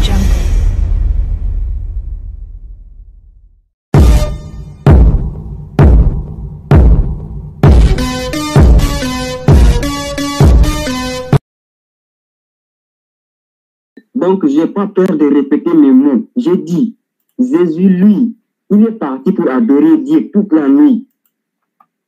Jungle. Donc, je n'ai pas peur de répéter mes mots. J'ai dit, Jésus, lui, il est parti pour adorer Dieu toute la nuit.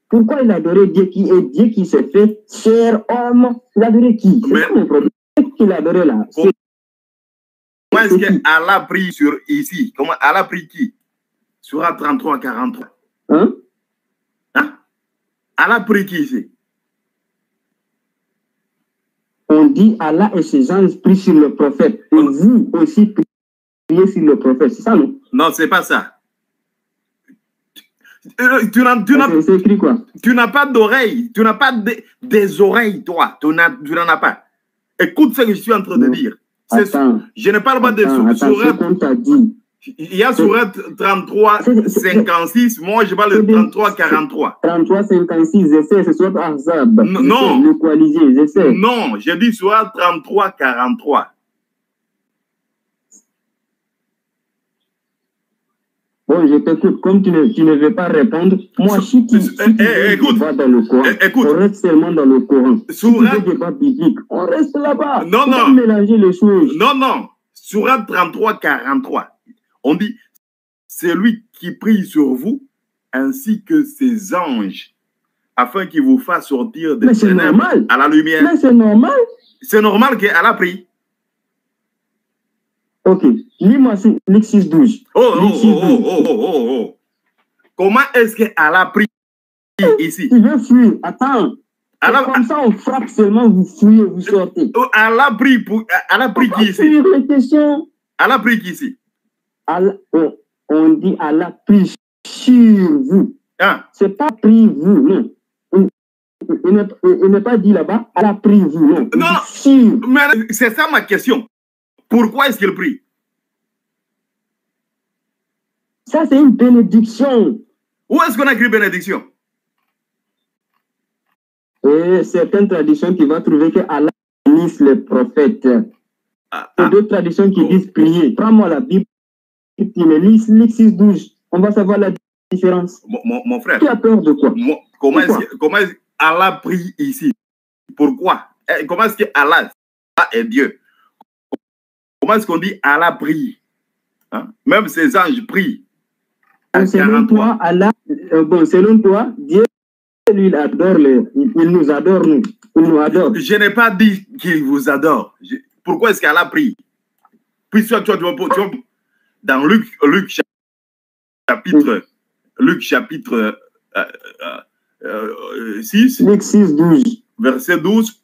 Pourquoi il adorait Dieu qui est Dieu qui s'est fait cher homme? Il adorait qui? C'est ça mon problème. Qu'est-ce qu'il adorait là? Comment est-ce qu'Allah prie sur ici? Comment Allah prie qui? Surah 33, 43. Hein? Hein? Allah prie qui ici? On dit Allah et ses anges prient sur le prophète. Et vous aussi priez sur le prophète. C'est ça, non? Non, c'est pas ça. C'est écrit quoi? Tu n'as pas d'oreilles. Tu n'as pas des oreilles, toi. Tu n'en as pas. Écoute ce que je suis en train de dire. Attends, je ne parle pas de Sourate. Qu'on t'a dit. Il y a Sourate 33, 56. Moi, je parle de 33, 43. 33, 56, j'essaie. C'est Sourate Ahzab. Non. Le coalisé, j'essaie. Non, j'ai dit Sourate 33, 43. Bon, je t'écoute. Comme tu ne veux pas répondre, moi, si tu vas dans le Coran, on reste seulement dans le Coran. Si tu veux débat biblique, on reste là-bas. Non, on non. mélanger les choses. Non, non. Sourate 33, 43. On dit, c'est lui qui prie sur vous, ainsi que ses anges, afin qu'il vous fasse sortir des ténèbres à la lumière. Mais c'est normal. C'est normal qu'Allah prie. Ok, lis-moi Luc 6, 12. Oh. Comment est-ce qu'Allah prie ici? Tu veux fuir, attends. Comme ça, on frappe seulement, vous fuyez, vous sortez. Allah prie qui ici? Fuir les questions. Allah prie qui ici? On dit Allah prie sur vous. Hein? C'est pas prie vous, non. Il n'est pas dit là-bas, Allah prie vous, non. Non, sur. Mais c'est ça ma question. Pourquoi est-ce qu'il prie? Ça, c'est une bénédiction. Où est-ce qu'on a écrit bénédiction? Et certaines traditions qui vont trouver que Allah bénisse les prophètes. Et d'autres traditions qui disent prier. Prends-moi la Bible, tu me lis 6, 12. On va savoir la différence. Mon frère. Tu as peur de quoi? Comment est-ce qu'Allah prie ici? Pourquoi? Comment est-ce que Allah est Dieu? Comment est-ce qu'on dit Allah prie? Hein? Même ses anges prient. Selon toi, Allah, selon toi, Dieu, lui, il adore il nous adore, nous. Il nous adore. Je n'ai pas dit qu'il vous adore. Pourquoi est-ce qu'Allah prie? Puis tu vois, dans Luc chapitre 6, Luc 6, 12. Verset 12.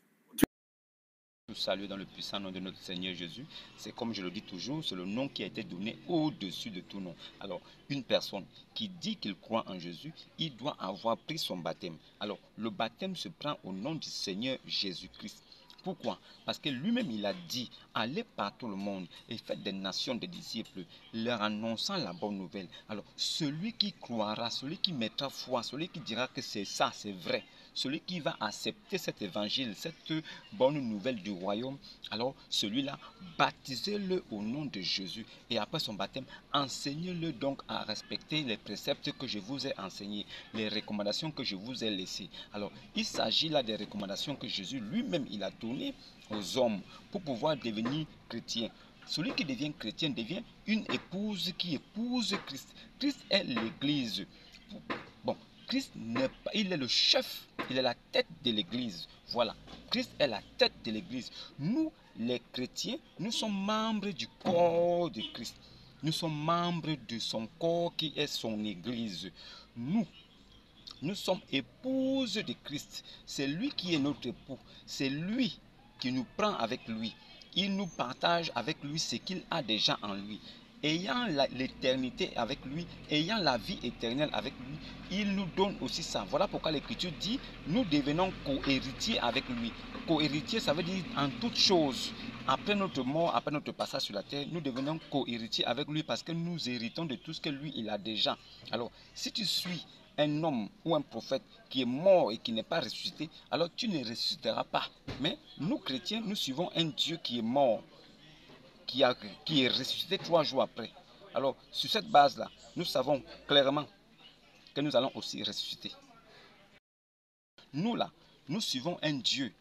Salut dans le puissant nom de notre Seigneur Jésus. C'est comme je le dis toujours, c'est le nom qui a été donné au-dessus de tout nom. Alors, une personne qui dit qu'il croit en Jésus, il doit avoir pris son baptême. Alors, le baptême se prend au nom du Seigneur Jésus-Christ. Pourquoi? Parce que lui-même, il a dit, allez par tout le monde et faites des nations des disciples, leur annonçant la bonne nouvelle. Alors, celui qui croira, celui qui mettra foi, celui qui dira que c'est ça, c'est vrai, celui qui va accepter cet évangile, cette bonne nouvelle du royaume, alors celui-là, baptisez-le au nom de Jésus. Et après son baptême, enseignez-le donc à respecter les préceptes que je vous ai enseignés, les recommandations que je vous ai laissées. Alors, il s'agit là des recommandations que Jésus lui-même, il a données aux hommes pour pouvoir devenir chrétien. Celui qui devient chrétien devient une épouse qui épouse Christ. Christ est l'église. Bon, Christ n'est pas, il est le chef, il est la tête de l'église. Voilà, Christ est la tête de l'église. Nous, les chrétiens, nous sommes membres du corps de Christ. Nous sommes membres de son corps qui est son église. Nous sommes épouses de Christ. C'est lui qui est notre époux. C'est lui qui nous prend avec lui. Il nous partage avec lui ce qu'il a déjà en lui. Ayant l'éternité avec lui, ayant la vie éternelle avec lui, il nous donne aussi ça. Voilà pourquoi l'Écriture dit, nous devenons co-héritiers avec lui. Co-héritier, ça veut dire en toute chose. Après notre mort, après notre passage sur la terre, nous devenons co-héritiers avec lui parce que nous héritons de tout ce que lui, il a déjà. Alors, si tu suis un homme ou un prophète qui est mort et qui n'est pas ressuscité, alors tu ne ressusciteras pas. Mais nous, chrétiens, nous suivons un Dieu qui est mort, qui est ressuscité 3 jours après. Alors, sur cette base-là, nous savons clairement que nous allons aussi ressusciter. Nous, là, nous suivons un Dieu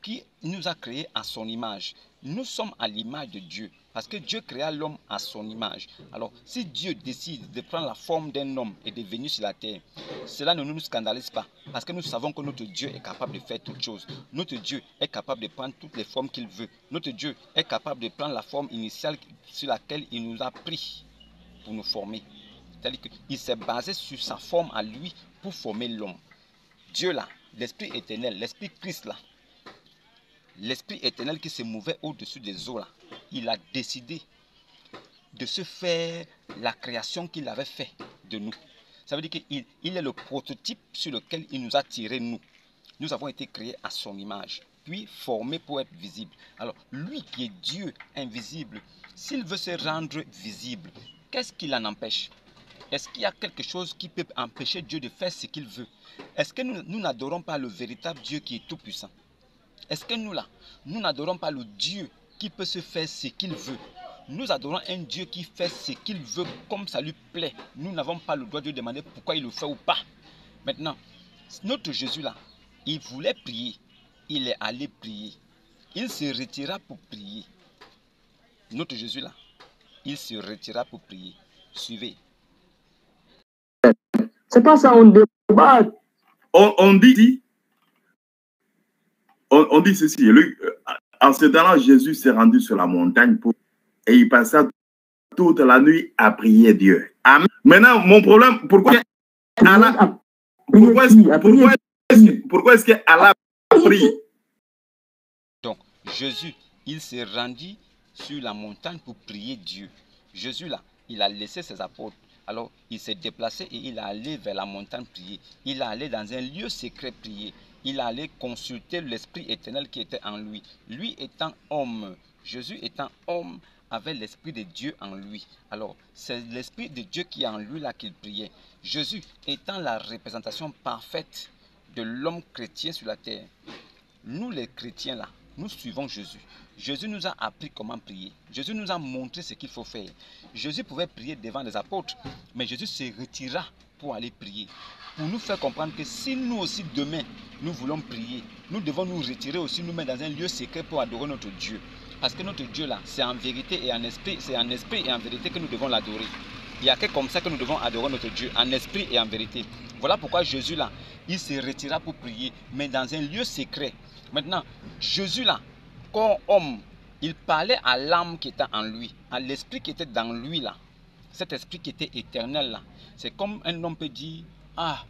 qui nous a créés à son image. Nous sommes à l'image de Dieu, parce que Dieu créa l'homme à son image. Alors, si Dieu décide de prendre la forme d'un homme et de venir sur la terre, cela ne nous scandalise pas, parce que nous savons que notre Dieu est capable de faire toutes choses. Notre Dieu est capable de prendre toutes les formes qu'il veut. Notre Dieu est capable de prendre la forme initiale sur laquelle il nous a pris pour nous former. C'est-à-dire qu'il s'est basé sur sa forme à lui pour former l'homme. Dieu là, l'Esprit éternel, l'Esprit Christ là, l'Esprit éternel qui se mouvait au-dessus des eaux là, il a décidé de se faire la création qu'il avait fait de nous. Ça veut dire qu'il est le prototype sur lequel il nous a tiré nous. Nous avons été créés à son image, puis formés pour être visibles. Alors, lui qui est Dieu invisible, s'il veut se rendre visible, qu'est-ce qui l'en empêche? Est-ce qu'il y a quelque chose qui peut empêcher Dieu de faire ce qu'il veut? Est-ce que nous n'adorons pas le véritable Dieu qui est tout-puissant? Est-ce que nous n'adorons pas le Dieu qui peut se faire ce qu'il veut? Nous adorons un Dieu qui fait ce qu'il veut comme ça lui plaît. Nous n'avons pas le droit de lui demander pourquoi il le fait ou pas. Maintenant, notre Jésus là, il voulait prier. Il est allé prier. Il se retira pour prier. Notre Jésus là, il se retira pour prier. Suivez. C'est pas ça, on débat. On dit ceci. Lui, en ce temps-là, Jésus s'est rendu sur la montagne et il passa toute la nuit à prier Dieu. Amen. Maintenant, mon problème, pourquoi est-ce qu'Allah prie? Donc, Jésus, il s'est rendu sur la montagne pour prier Dieu. Jésus, là, il a laissé ses apôtres. Alors, il s'est déplacé et il est allé vers la montagne prier. Il est allé dans un lieu secret prier. Il est allé consulter l'Esprit éternel qui était en lui. Lui étant homme, Jésus étant homme, avait l'Esprit de Dieu en lui. Alors, c'est l'Esprit de Dieu qui est en lui là qu'il priait. Jésus étant la représentation parfaite de l'homme chrétien sur la terre. Nous les chrétiens là, nous suivons Jésus. Jésus nous a appris comment prier. Jésus nous a montré ce qu'il faut faire. Jésus pouvait prier devant les apôtres, mais Jésus se retira pour aller prier. Pour nous faire comprendre que si nous aussi demain, nous voulons prier, nous devons nous retirer aussi nous-mêmes dans un lieu secret pour adorer notre Dieu. Parce que notre Dieu là, c'est en vérité et en esprit, c'est en esprit et en vérité que nous devons l'adorer. Il n'y a que comme ça que nous devons adorer notre Dieu, en esprit et en vérité. Voilà pourquoi Jésus là, il se retira pour prier, mais dans un lieu secret. Maintenant, Jésus là, comme homme, il parlait à l'âme qui était en lui, à l'esprit qui était dans lui là. Cet esprit qui était éternel là. C'est comme un homme peut dire, ah,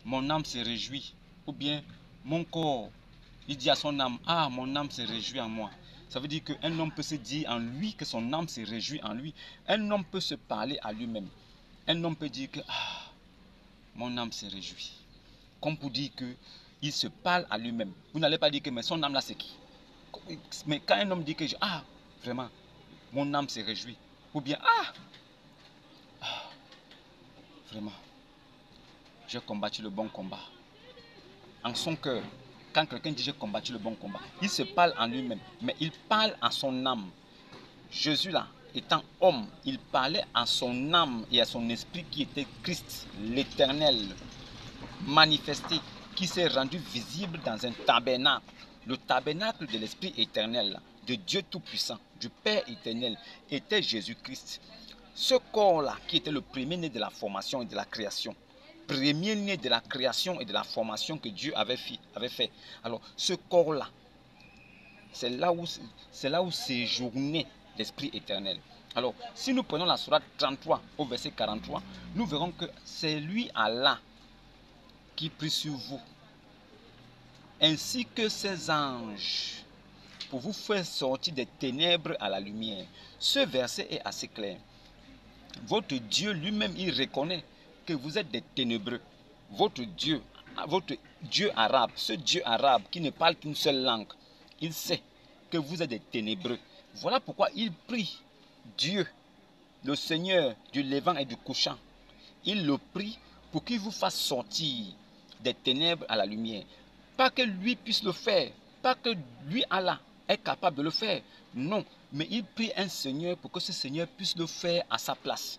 mon âme se réjouit. Ou bien, mon corps, il dit à son âme, ah, mon âme se réjouit en moi. Ça veut dire qu'un homme peut se dire en lui que son âme se réjouit en lui. Un homme peut se parler à lui-même. Un homme peut dire que, ah, mon âme se réjouit. Comme pour dire qu'il se parle à lui-même. Vous n'allez pas dire que, mais son âme là c'est qui? Mais quand un homme dit que, ah, vraiment, mon âme se réjouit. Ou bien, vraiment, j'ai combattu le bon combat. En son cœur, quand quelqu'un dit j'ai combattu le bon combat, il se parle en lui-même, mais il parle à son âme. Jésus là, étant homme, il parlait à son âme et à son esprit qui était Christ, l'éternel, manifesté, qui s'est rendu visible dans un tabernacle. Le tabernacle de l'Esprit éternel, de Dieu Tout-Puissant, du Père éternel, était Jésus-Christ. Ce corps-là, qui était le premier-né de la formation et de la création, premier-né de la création et de la formation que Dieu avait fait. Alors, ce corps-là, c'est là où séjournait l'Esprit éternel. Alors, si nous prenons la sourate 33 au verset 43, nous verrons que c'est lui, Allah, qui prie sur vous, ainsi que ses anges, pour vous faire sortir des ténèbres à la lumière. Ce verset est assez clair. Votre Dieu lui-même, il reconnaît que vous êtes des ténébreux. Votre Dieu arabe, ce Dieu arabe qui ne parle qu'une seule langue, il sait que vous êtes des ténébreux. Voilà pourquoi il prie Dieu, le Seigneur du Levant et du Couchant. Il le prie pour qu'il vous fasse sortir des ténèbres à la lumière. Pas que lui puisse le faire, pas que lui, Allah, est capable de le faire. Non, mais il prie un Seigneur pour que ce Seigneur puisse le faire à sa place.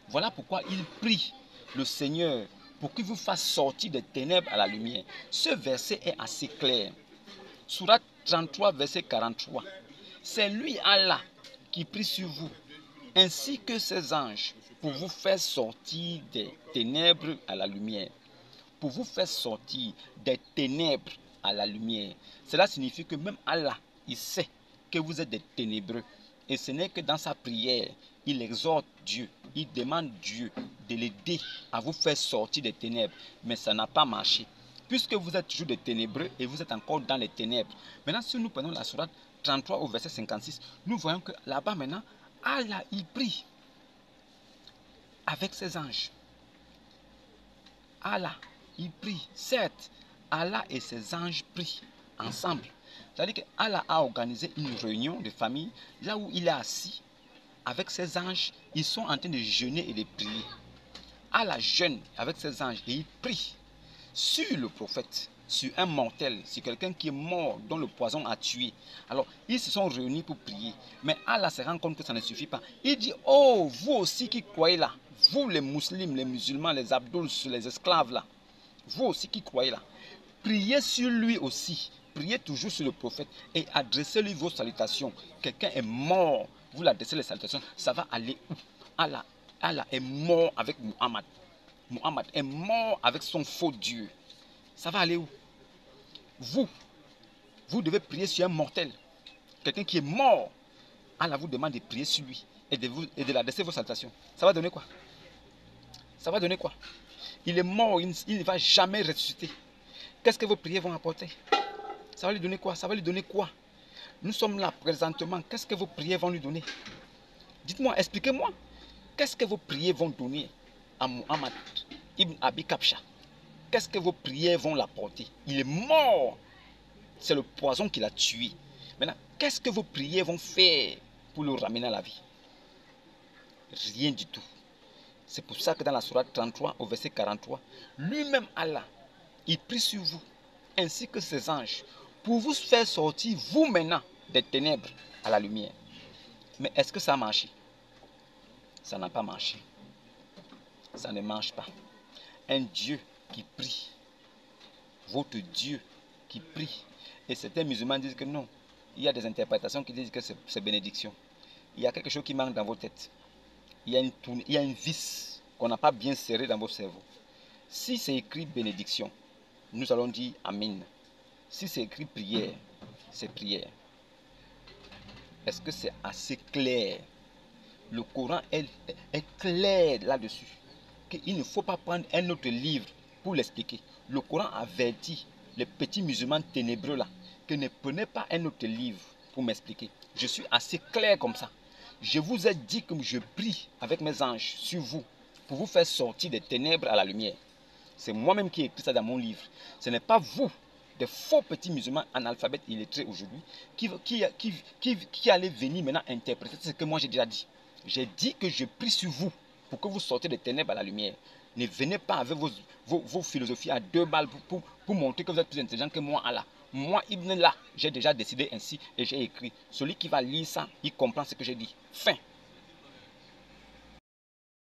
Voilà pourquoi il prie le Seigneur pour qu'il vous fasse sortir des ténèbres à la lumière. Ce verset est assez clair. Sourate 33, verset 43. C'est lui, Allah, qui prie sur vous, ainsi que ses anges, pour vous faire sortir des ténèbres à la lumière. Pour vous faire sortir des ténèbres à la lumière. Cela signifie que même Allah, il sait que vous êtes des ténébreux. Et ce n'est que dans sa prière, il exhorte Dieu, il demande Dieu de l'aider à vous faire sortir des ténèbres. Mais ça n'a pas marché. Puisque vous êtes toujours des ténébreux et vous êtes encore dans les ténèbres. Maintenant, si nous prenons la sourate 33 au verset 56, nous voyons que là-bas maintenant, Allah, il prie avec ses anges. Allah, il prie. Certes, Allah et ses anges prient ensemble. C'est-à-dire qu'Allah a organisé une réunion de famille là où il est assis avec ses anges. Ils sont en train de jeûner et de prier. Allah jeûne avec ses anges et il prie sur le prophète, sur un mortel, sur quelqu'un qui est mort, dont le poison a tué. Alors, ils se sont réunis pour prier. Mais Allah se rend compte que ça ne suffit pas. Il dit, oh, vous aussi qui croyez là, vous les musulmans, les musulmans, les abdouls, les esclaves là, vous aussi qui croyez là, priez sur lui aussi. Priez toujours sur le prophète et adressez-lui vos salutations. Quelqu'un est mort, vous l'adressez les salutations, ça va aller où? Allah est mort avec Muhammad. Muhammad est mort avec son faux Dieu. Ça va aller où? Vous devez prier sur un mortel. Quelqu'un qui est mort. Allah vous demande de prier sur lui et de l'adresser vos salutations. Ça va donner quoi? Ça va donner quoi? Il est mort, il ne va jamais ressusciter. Qu'est-ce que vos prières vont apporter? Ça va lui donner quoi? Ça va lui donner quoi? Nous sommes là présentement. Qu'est-ce que vos prières vont lui donner? Dites-moi, expliquez-moi. Qu'est-ce que vos prières vont donner à Muhammad ibn Abi Kabsha? Qu'est-ce que vos prières vont l'apporter? Il est mort. C'est le poison qui l'a tué. Maintenant, qu'est-ce que vos prières vont faire pour le ramener à la vie? Rien du tout. C'est pour ça que dans la sourate 33 au verset 43, lui-même Allah, il prie sur vous, ainsi que ses anges, pour vous faire sortir vous maintenant des ténèbres à la lumière. Mais est-ce que ça a marché? Ça n'a pas marché. Ça ne marche pas. Un Dieu qui prie, votre Dieu qui prie. Et certains musulmans disent que non. Il y a des interprétations qui disent que c'est bénédiction. Il y a quelque chose qui manque dans vos têtes. Il y a une vis qu'on n'a pas bien serrée dans vos cerveaux. Si c'est écrit bénédiction, nous allons dire Amen. Si c'est écrit prière, c'est prière. Est-ce que c'est assez clair? Le Coran est clair là-dessus. Qu'il ne faut pas prendre un autre livre pour l'expliquer. Le Coran avertit les petits musulmans ténébreux là que ne prenez pas un autre livre pour m'expliquer. Je suis assez clair comme ça. Je vous ai dit que je prie avec mes anges sur vous pour vous faire sortir des ténèbres à la lumière. C'est moi-même qui ai écrit ça dans mon livre. Ce n'est pas vous, des faux petits musulmans analphabètes illettrés aujourd'hui, qui allez venir maintenant interpréter ce que moi j'ai déjà dit. J'ai dit que je prie sur vous pour que vous sortez des ténèbres à la lumière. Ne venez pas avec vos philosophies à 2 balles pour montrer que vous êtes plus intelligent que moi, Allah. Moi, Ibn là, j'ai déjà décidé ainsi et j'ai écrit. Celui qui va lire ça, il comprend ce que j'ai dit. Fin.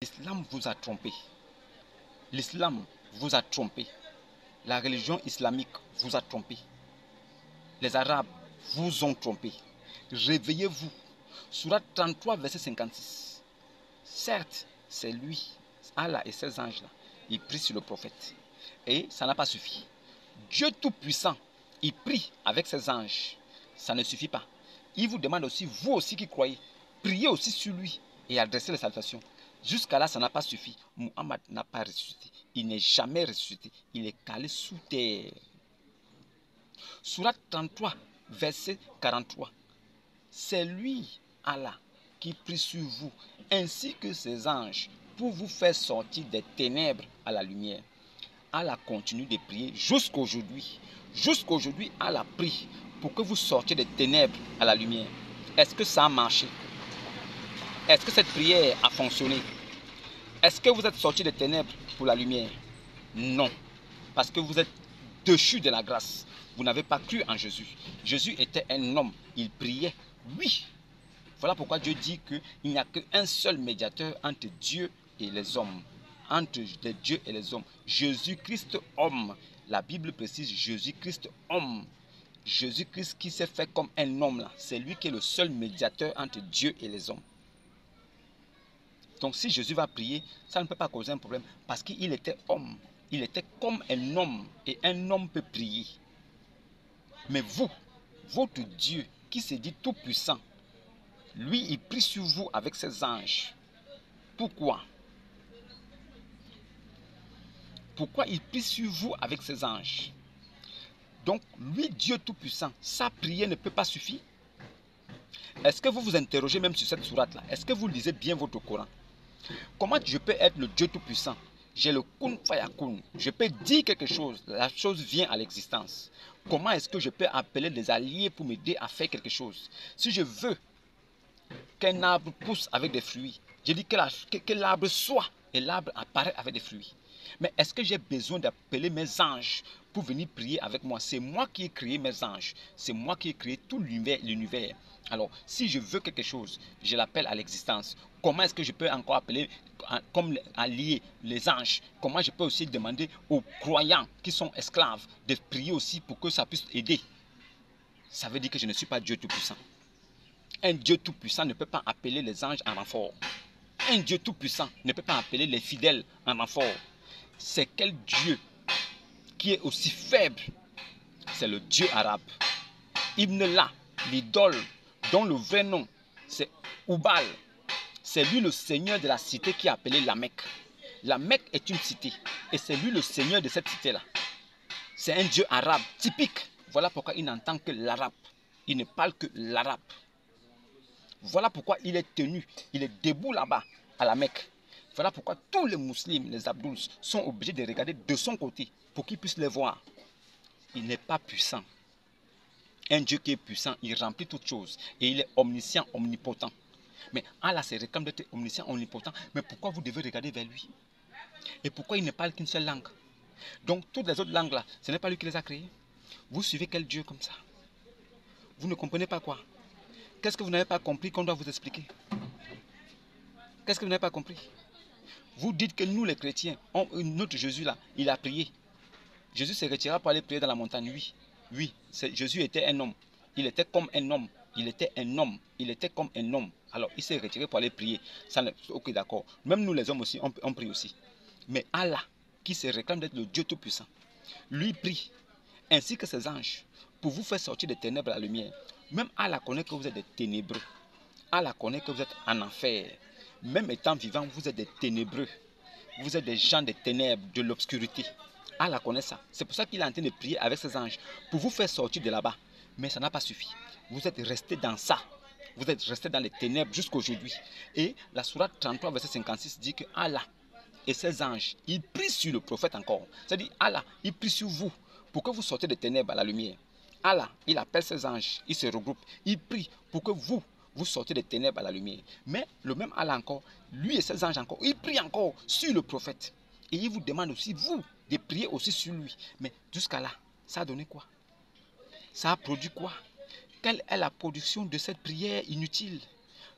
L'islam vous a trompé. L'islam vous a trompé. La religion islamique vous a trompé. Les Arabes vous ont trompé. Réveillez-vous. Sourate 33, verset 56. Certes, c'est lui, Allah et ses anges là. Ils prient sur le prophète. Et ça n'a pas suffi. Dieu Tout-Puissant, il prie avec ses anges. Ça ne suffit pas. Il vous demande aussi, vous aussi qui croyez, priez aussi sur lui et adressez les salutations. Jusqu'à là, ça n'a pas suffi. Muhammad n'a pas ressuscité. Il n'est jamais ressuscité. Il est calé sous terre. Sourate 33, verset 43. C'est lui, Allah, qui prie sur vous, ainsi que ses anges, pour vous faire sortir des ténèbres à la lumière. Allah continue de prier jusqu'aujourd'hui. Jusqu'aujourd'hui, Allah prie pour que vous sortiez des ténèbres à la lumière. Est-ce que ça a marché? Est-ce que cette prière a fonctionné? Est-ce que vous êtes sortis des ténèbres pour la lumière? Non. Parce que vous êtes déchu de la grâce. Vous n'avez pas cru en Jésus. Jésus était un homme, il priait, oui. Voilà pourquoi Dieu dit qu'il n'y a qu'un seul médiateur entre Dieu et les hommes. Entre les dieux et les hommes. Jésus-Christ homme. La Bible précise Jésus-Christ homme. Jésus-Christ qui s'est fait comme un homme là. C'est lui qui est le seul médiateur entre Dieu et les hommes. Donc si Jésus va prier, ça ne peut pas causer un problème parce qu'il était homme. Il était comme un homme et un homme peut prier. Mais vous, votre Dieu qui se dit tout puissant, lui il prie sur vous avec ses anges. Pourquoi? Pourquoi il prie sur vous avec ses anges? Donc lui Dieu tout puissant, sa prière ne peut pas suffire? Est-ce que vous vous interrogez même sur cette sourate là? Est-ce que vous lisez bien votre Coran? Comment je peux être le Dieu tout puissant? J'ai le kun fayakun. Je peux dire quelque chose, la chose vient à l'existence. Comment est-ce que je peux appeler des alliés pour m'aider à faire quelque chose? Si je veux qu'un arbre pousse avec des fruits, je dis que l'arbre soit et l'arbre apparaît avec des fruits. Mais est-ce que j'ai besoin d'appeler mes anges pour venir prier avec moi? C'est moi qui ai créé mes anges. C'est moi qui ai créé tout l'univers. Alors, si je veux quelque chose, je l'appelle à l'existence. Comment est-ce que je peux encore appeler comme alliés les anges? Comment je peux aussi demander aux croyants qui sont esclaves de prier aussi pour que ça puisse aider? Ça veut dire que je ne suis pas Dieu Tout-Puissant. Un Dieu Tout-Puissant ne peut pas appeler les anges en renfort. Un Dieu Tout-Puissant ne peut pas appeler les fidèles en renfort. C'est quel Dieu qui est aussi faible? C'est le Dieu arabe. Ibn La, l'idole dont le vrai nom c'est Oubal. C'est lui le seigneur de la cité qui est appelée la Mecque. La Mecque est une cité et c'est lui le seigneur de cette cité-là. C'est un Dieu arabe typique. Voilà pourquoi il n'entend que l'arabe. Il ne parle que l'arabe. Voilà pourquoi il est tenu, il est debout là-bas à la Mecque. Voilà pourquoi tous les musulmans, les abdouls, sont obligés de regarder de son côté pour qu'ils puissent les voir. Il n'est pas puissant. Un Dieu qui est puissant, il remplit toutes choses et il est omniscient, omnipotent. Mais Allah se réclame d'être omniscient, omnipotent. Mais pourquoi vous devez regarder vers lui? Et pourquoi il ne parle qu'une seule langue? Donc toutes les autres langues là, ce n'est pas lui qui les a créées. Vous suivez quel Dieu comme ça? Vous ne comprenez pas quoi? Qu'est-ce que vous n'avez pas compris qu'on doit vous expliquer? Qu'est-ce que vous n'avez pas compris? Vous dites que nous les chrétiens, notre Jésus là, il a prié. Jésus se retira pour aller prier dans la montagne, oui. Oui, Jésus était un homme. Il était comme un homme. Il était un homme. Il était comme un homme. Alors, il s'est retiré pour aller prier. Ça, ok, d'accord. Même nous les hommes aussi, on prie aussi. Mais Allah, qui se réclame d'être le Dieu Tout-Puissant, lui prie, ainsi que ses anges, pour vous faire sortir des ténèbres à la lumière. Même Allah connaît que vous êtes des ténébreux. Allah connaît que vous êtes en enfer. Même étant vivant, vous êtes des ténébreux. Vous êtes des gens des ténèbres, de l'obscurité. Allah connaît ça. C'est pour ça qu'il est en train de prier avec ses anges pour vous faire sortir de là-bas. Mais ça n'a pas suffi. Vous êtes restés dans ça. Vous êtes restés dans les ténèbres jusqu'aujourd'hui. Et la sourate 33, verset 56 dit que Allah et ses anges, ils prient sur le prophète encore. C'est-à-dire Allah, il prie sur vous pour que vous sortez des ténèbres à la lumière. Allah, il appelle ses anges, ils se regroupent, ils prient pour que vous sortez des ténèbres à la lumière. Mais le même Allah encore, lui et ses anges encore, ils prient encore sur le prophète. Et il vous demande aussi, vous, de prier aussi sur lui. Mais jusqu'à là, ça a donné quoi? Ça a produit quoi? Quelle est la production de cette prière inutile?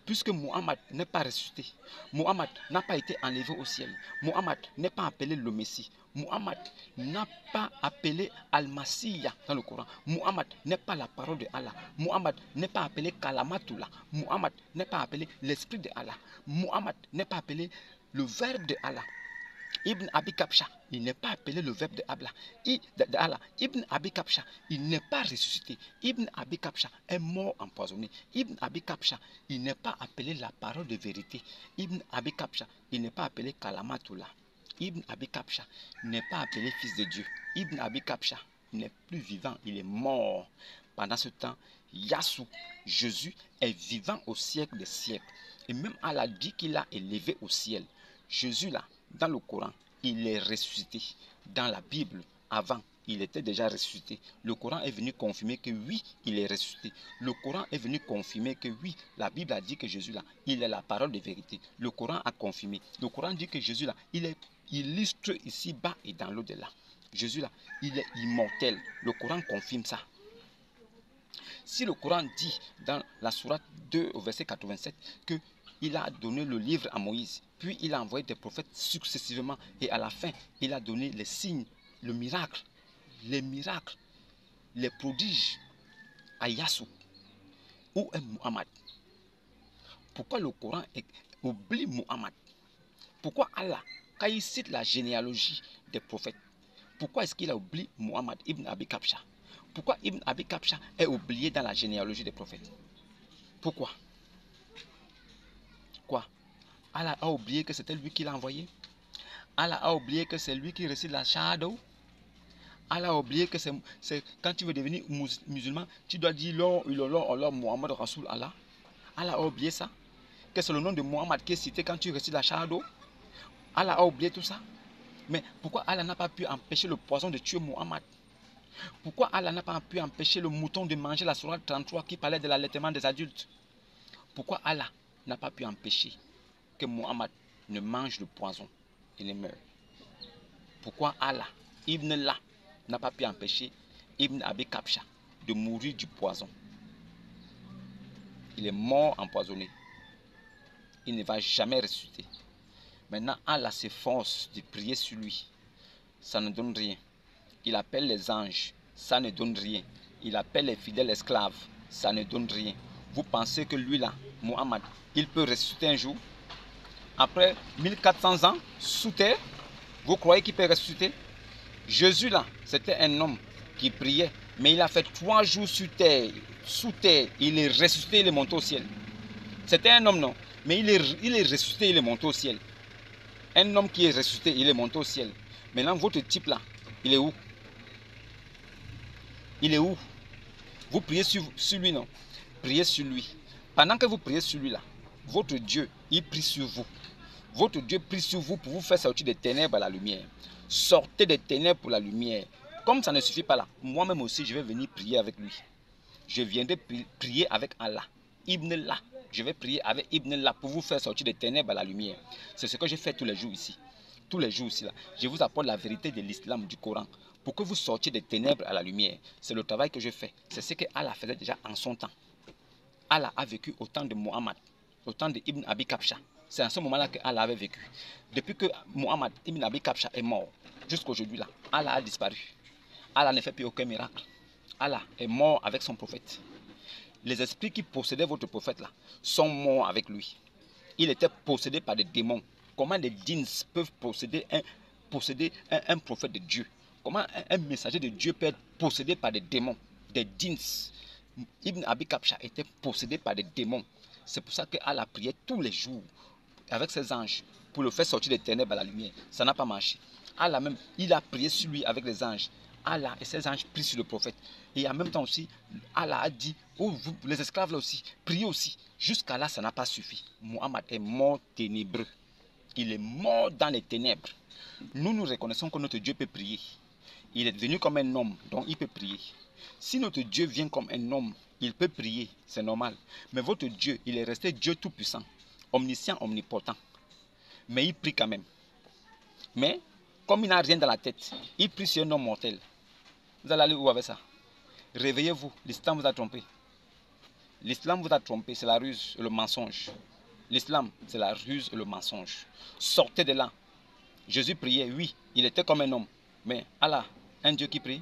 Puisque Muhammad n'est pas ressuscité, Muhammad n'a pas été enlevé au ciel, Muhammad n'est pas appelé le Messie, Muhammad n'a pas appelé Al-Masiyah dans le Coran, Muhammad n'est pas la parole de Allah, Muhammad n'est pas appelé Kalamatullah, Muhammad n'est pas appelé l'esprit de Allah, Muhammad n'est pas appelé le verbe de Allah. Ibn Abi Kabsha, il n'est pas appelé le verbe de Allah. Ibn Abi Kabsha, il n'est pas ressuscité. Ibn Abi Kabsha est mort empoisonné. Ibn Abi Kabsha, il n'est pas appelé la parole de vérité. Ibn Abi Kabsha, il n'est pas appelé Kalamatullah. Ibn Abi Kabsha n'est pas appelé fils de Dieu. Ibn Abi Kabsha n'est plus vivant, il est mort. Pendant ce temps, Yassou, Jésus, est vivant au siècle des siècles. Et même Allah dit qu'il l'a élevé au ciel. Jésus là, dans le Coran, il est ressuscité. Dans la Bible, avant, il était déjà ressuscité. Le Coran est venu confirmer que oui, il est ressuscité. Le Coran est venu confirmer que oui, la Bible a dit que Jésus là, il est la parole de vérité. Le Coran a confirmé. Le Coran dit que Jésus là, il est illustre ici-bas et dans l'au-delà. Jésus là, il est immortel. Le Coran confirme ça. Si le Coran dit dans la sourate 2 au verset 87 qu'il a donné le livre à Moïse, puis il a envoyé des prophètes successivement et à la fin, il a donné les signes, le miracle, les miracles, les prodiges à Yassou. Où est Muhammad? Pourquoi le Coran oublie Muhammad? Pourquoi Allah, quand il cite la généalogie des prophètes, pourquoi est-ce qu'il a oublié Muhammad ibn Abi Kabsha? Pourquoi Ibn Abi Kabsha est oublié dans la généalogie des prophètes? Pourquoi? Quoi? Allah a oublié que c'était lui qui l'a envoyé? Allah a oublié que c'est lui qui récite la Shahada? Allah a oublié que c'est quand tu veux devenir musulman, tu dois dire Allah Muhammad Rasoul Allah? Allah a oublié ça? Que c'est le nom de Muhammad qui est cité quand tu récites la Shahada? Allah a oublié tout ça? Mais pourquoi Allah n'a pas pu empêcher le poison de tuer Muhammad? Pourquoi Allah n'a pas pu empêcher le mouton de manger la sourate 33 qui parlait de l'allaitement des adultes? Pourquoi Allah n'a pas pu empêcher que Muhammad ne mange le poison et ne meure? Pourquoi Allah, Ibn Allah, n'a pas pu empêcher Ibn Abi Kabsha de mourir du poison? Il est mort empoisonné. Il ne va jamais ressusciter. Maintenant, Allah s'efforce de prier sur lui. Ça ne donne rien. Il appelle les anges, ça ne donne rien. Il appelle les fidèles esclaves, ça ne donne rien. Vous pensez que lui là, Muhammad, il peut ressusciter un jour? Après 1400 ans sous terre, vous croyez qu'il peut ressusciter? Jésus là, c'était un homme qui priait, mais il a fait 3 jours sur terre, sous terre. Il est ressuscité, il est monté au ciel. C'était un homme non, mais il est ressuscité, il est monté au ciel. Un homme qui est ressuscité, il est monté au ciel. Maintenant, votre type là, il est où? Il est où? Vous priez sur lui, non? Priez sur lui. Pendant que vous priez sur lui là, votre Dieu, il prie sur vous. Votre Dieu prie sur vous pour vous faire sortir des ténèbres à la lumière. Sortez des ténèbres pour la lumière. Comme ça ne suffit pas là, moi-même aussi, je vais venir prier avec lui. Je viendrai prier avec Allah. Ibn Allah. Je vais prier avec Ibn Allah pour vous faire sortir des ténèbres à la lumière. C'est ce que je fais tous les jours ici. Tous les jours ici là. Je vous apporte la vérité de l'islam, du Coran, pour que vous sortiez des ténèbres à la lumière. C'est le travail que je fais. C'est ce que Allah faisait déjà en son temps. Allah a vécu au temps de Muhammad, au temps de Ibn Abi Kabsha. C'est à ce moment-là que Allah avait vécu. Depuis que Muhammad Ibn Abi Kabsha est mort, jusqu'aujourd'hui là, Allah a disparu. Allah ne fait plus aucun miracle. Allah est mort avec son prophète. Les esprits qui possédaient votre prophète là sont morts avec lui. Il était possédé par des démons. Comment les djinns peuvent posséder un prophète de Dieu? Comment un messager de Dieu peut être possédé par des démons, des djinns? Ibn Abi Kabsha était possédé par des démons. C'est pour ça qu'Allah priait tous les jours avec ses anges pour le faire sortir des ténèbres à la lumière. Ça n'a pas marché. Allah même, il a prié sur lui avec les anges. Allah et ses anges prient sur le prophète. Et en même temps aussi, Allah a dit, oh, vous, les esclaves là aussi, priez aussi. Jusqu'à là, ça n'a pas suffi. Muhammad est mort ténébreux. Il est mort dans les ténèbres. Nous reconnaissons que notre Dieu peut prier. Il est devenu comme un homme, donc il peut prier. Si notre Dieu vient comme un homme, il peut prier, c'est normal. Mais votre Dieu, il est resté Dieu tout-puissant, omniscient, omnipotent. Mais il prie quand même. Mais, comme il n'a rien dans la tête, il prie sur un homme mortel. Vous allez aller où avec ça? Réveillez-vous, l'islam vous a trompé. L'islam vous a trompé, c'est la ruse et le mensonge. L'islam, c'est la ruse et le mensonge. Sortez de là. Jésus priait, oui, il était comme un homme. Mais Allah, un Dieu qui prie,